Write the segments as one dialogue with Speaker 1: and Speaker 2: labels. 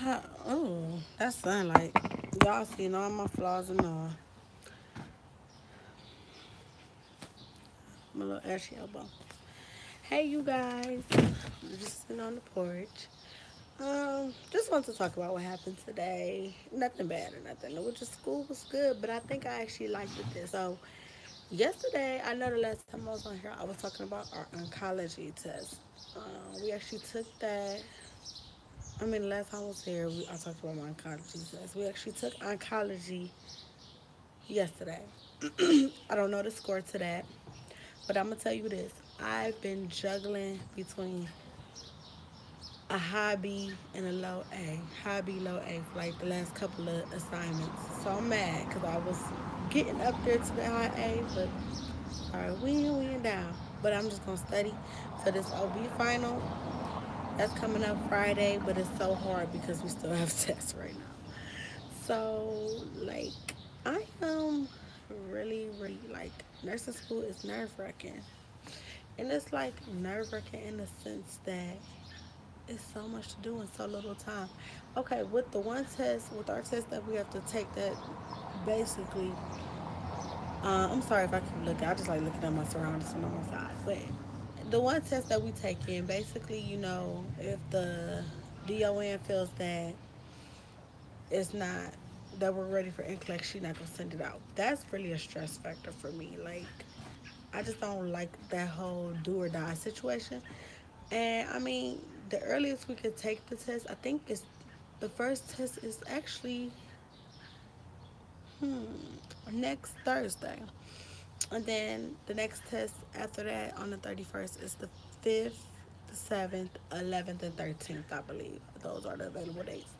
Speaker 1: Oh, that sunlight. Y'all seen all my flaws and all. My little ashy elbow. Hey, you guys. I'm just sitting on the porch. Just want to talk about what happened today. Nothing bad or nothing. Which is school was good, but I think I actually liked it this. So yesterday, I know the last time I was on here, I was talking about our oncology test. We actually took that. I mean, the last time I was here, I talked about my oncology test. We actually took oncology yesterday. I don't know the score to that, but I'm gonna tell you this. I've been juggling between a high B and a low A, high B, low A for like the last couple of assignments. So I'm mad because I was getting up there to the high A, but all right, we and down. But I'm just gonna study for this OB final. That's coming up Friday, but it's so hard because we still have tests right now. So like I am really like nursing school is nerve wracking. And it's like nerve wracking in the sense that it's so much to do in so little time. Okay, with the one test, with our test that we have to take that basically, I'm sorry if I keep looking, I just like looking at my surroundings when I'm outside. But the one test that we take in, basically, if the DON feels that it's not, that we're ready for NCLEX, she's not gonna send it out. That's really a stress factor for me. Like, I just don't like that whole do or die situation. And I mean, the earliest we could take the test, I think is the first test is actually next Thursday. And then the next test after that on the 31st is the 5th, the 7th, 11th, and 13th, I believe. Those are the available dates.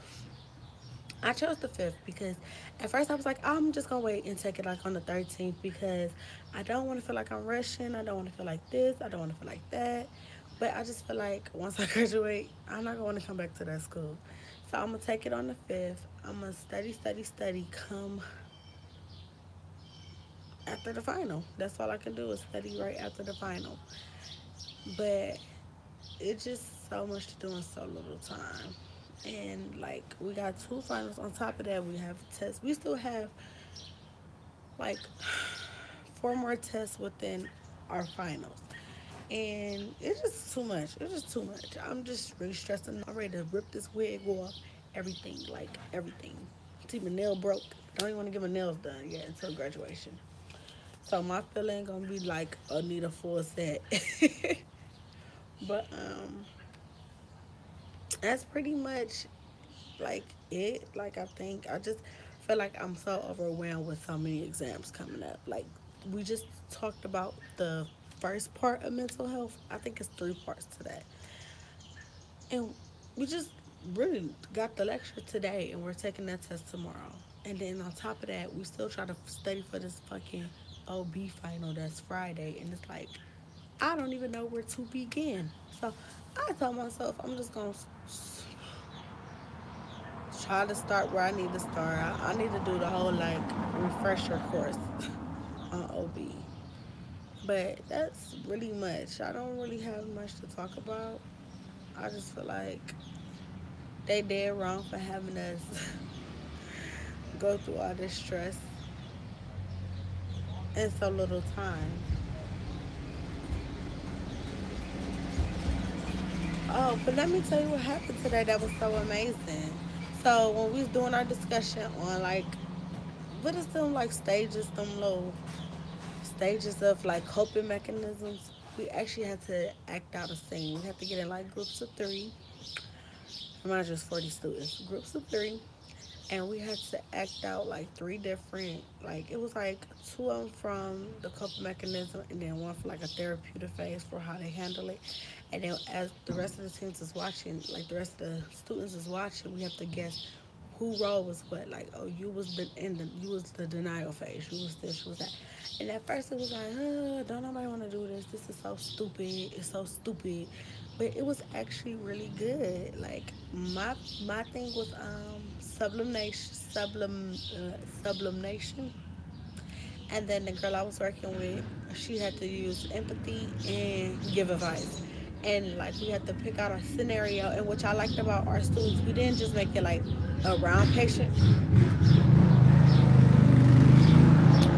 Speaker 1: I chose the 5th because at first I was like, I'm just going to wait and take it like on the 13th because I don't want to feel like I'm rushing. I don't want to feel like this. I don't want to feel like that. But I just feel like once I graduate, I'm not going to come back to that school. So I'm going to take it on the 5th. I'm going to study, come after the final. That's all I can do is study right after the final. But it's just so much to do in so little time. And like we got two finals on top of that. We have tests. We still have like four more tests within our finals. And it's just too much. It's just too much. I'm just really stressing. I'm ready to rip this wig off. Everything, like everything. See my nail broke. I don't even want to get my nails done yet until graduation. So my feeling gonna be like I need a full set. But that's pretty much like it. Like I think I just feel like I'm so overwhelmed with so many exams coming up. Like we just talked about the first part of mental health. I think it's three parts to that. And we just really got the lecture today and we're taking that test tomorrow. And then on top of that, we still try to study for this fucking OB final that's Friday. And it's like, I don't even know where to begin. So I told myself I'm just going to try to start where I need to start. I need to do the whole like refresher course on OB. But that's really much. I don't really have much to talk about. I just feel like they did wrong for having us go through all this stress in so little time. Oh, but let me tell you what happened today that was so amazing. So when we was doing our discussion on like what is them like stages, them little stages of like coping mechanisms, we actually had to act out a scene. We had to get in like groups of three. Remind you, it's 40 students, groups of three, and we had to act out like three different, like it was like two of them from the coping mechanism and then one for like a therapeutic phase for how they handle it. And then as the rest of the teams is watching, like the rest of the students is watching, we have to guess who role was what. Like, oh, you was the denial phase, you was this, you was that. And at first it was like, don't nobody want to do this. This is so stupid. It's so stupid. But it was actually really good. Like my thing was sublimation, and then the girl I was working with, she had to use empathy and give advice. and like we had to pick out a scenario. And what I liked about our students, we didn't just make it like a round patient.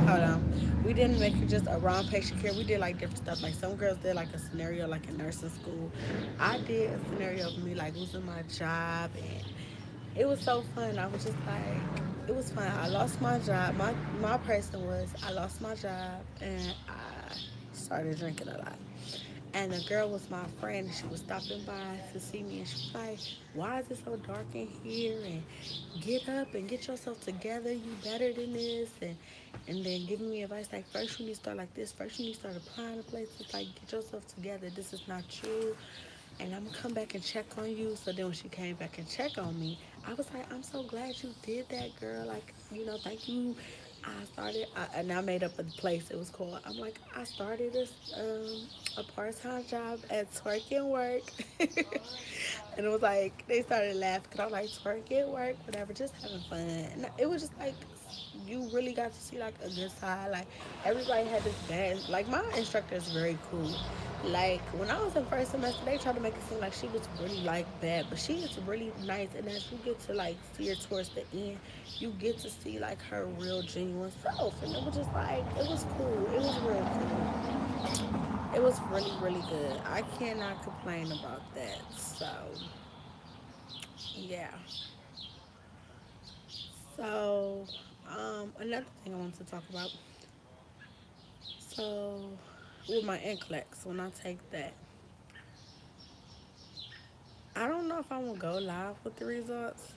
Speaker 1: Hold on. We didn't make it just around patient care. We did like different stuff. Like some girls did like a scenario like in nursing school. I did a scenario of me like losing my job, and it was so fun. I was just like, it was fun. I lost my job. My person was I lost my job and I started drinking a lot. And the girl was my friend, and she was stopping by to see me, and she was like, "Why is it so dark in here? And get up and get yourself together. You better than this." And then giving me advice like, first you need to start like this. First you need to start applying to places. Like, get yourself together. This is not you. And I'm gonna come back and check on you. So then when she came back and checked on me, I was like, I'm so glad you did that, girl. Like, thank you. And I made up a place. It was called. I'm like, I started a part-time job at Twerk and Work, and it was like they started laughing because I was like Twerk and Work, whatever, just having fun. And it was just like you really got to see like a good side. Like everybody had this bad. Like my instructor is very cool. Like when I was in first semester, they tried to make it seem like she was really like bad, but she is really nice. And as you get to like see her towards the end, you get to see like her real genuine self, and it was just like it was cool. It was real cool. It was really really good. I cannot complain about that. So yeah. So another thing I want to talk about. So with my NCLEX, when I take that, I don't know if I'm gonna go live with the results,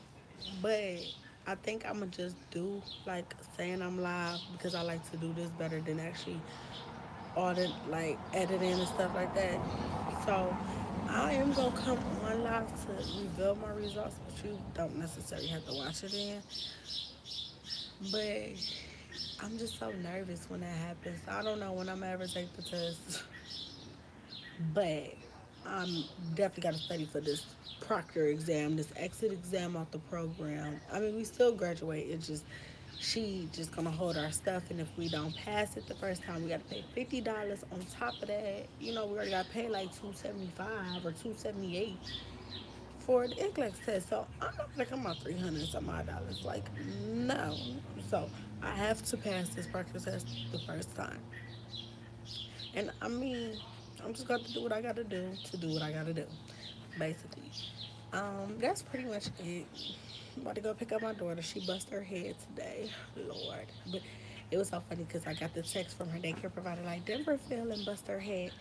Speaker 1: but I think I'm gonna just do like saying I'm live because I like to do this better than actually audit, like editing and stuff like that. So I am gonna come on live to reveal my results, but you don't necessarily have to watch it in. But I'm just so nervous when that happens. I don't know when I'm ever take the test, but I'm definitely got to study for this proctor exam, this exit exam off the program. I mean, we still graduate. It's just she just gonna hold our stuff, and if we don't pass it the first time, we gotta pay $50 on top of that. We already got paid like 275 or 278 for the NCLEX test. So I'm not gonna come out 300 some odd dollars. Like no. So I have to pass this proctor test the first time. And I mean, I'm just got to do what I gotta do to do what I gotta do, basically. That's pretty much it. I'm about to go pick up my daughter. She bust her head today, Lord. But it was so funny because I got the text from her daycare provider like Denver fell and bust her head.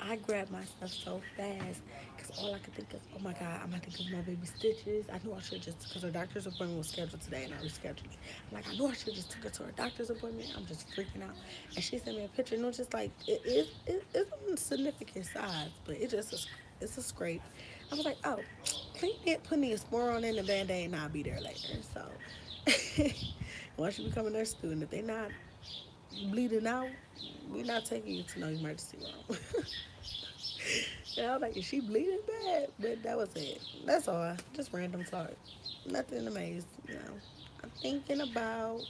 Speaker 1: I grabbed my stuff so fast because all I could think of, oh my God, I'm about to give my baby stitches. I knew I should just, because her doctor's appointment was scheduled today and I rescheduled it. I'm like, I knew I should just took her to her doctor's appointment. I'm just freaking out. And she sent me a picture and it was just like, it's a significant size, but it's a scrape. I was like, oh, can you put me a spore on in the band-aid and I'll be there later. So once you become a nurse student, if they not bleeding out, we're not taking you to no emergency room. And I was like, is she bleeding bad? But that was it. That's all. Just random talk. Nothing amazing. I'm thinking about,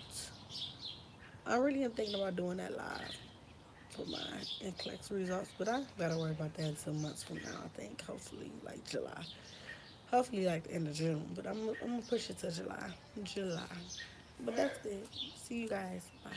Speaker 1: I really am thinking about doing that live for my NCLEX results, but I gotta worry about that until months from now, I think. Hopefully, like July. Hopefully, like the end of June, but I'm gonna push it to July. July. But that's it. See you guys. Bye.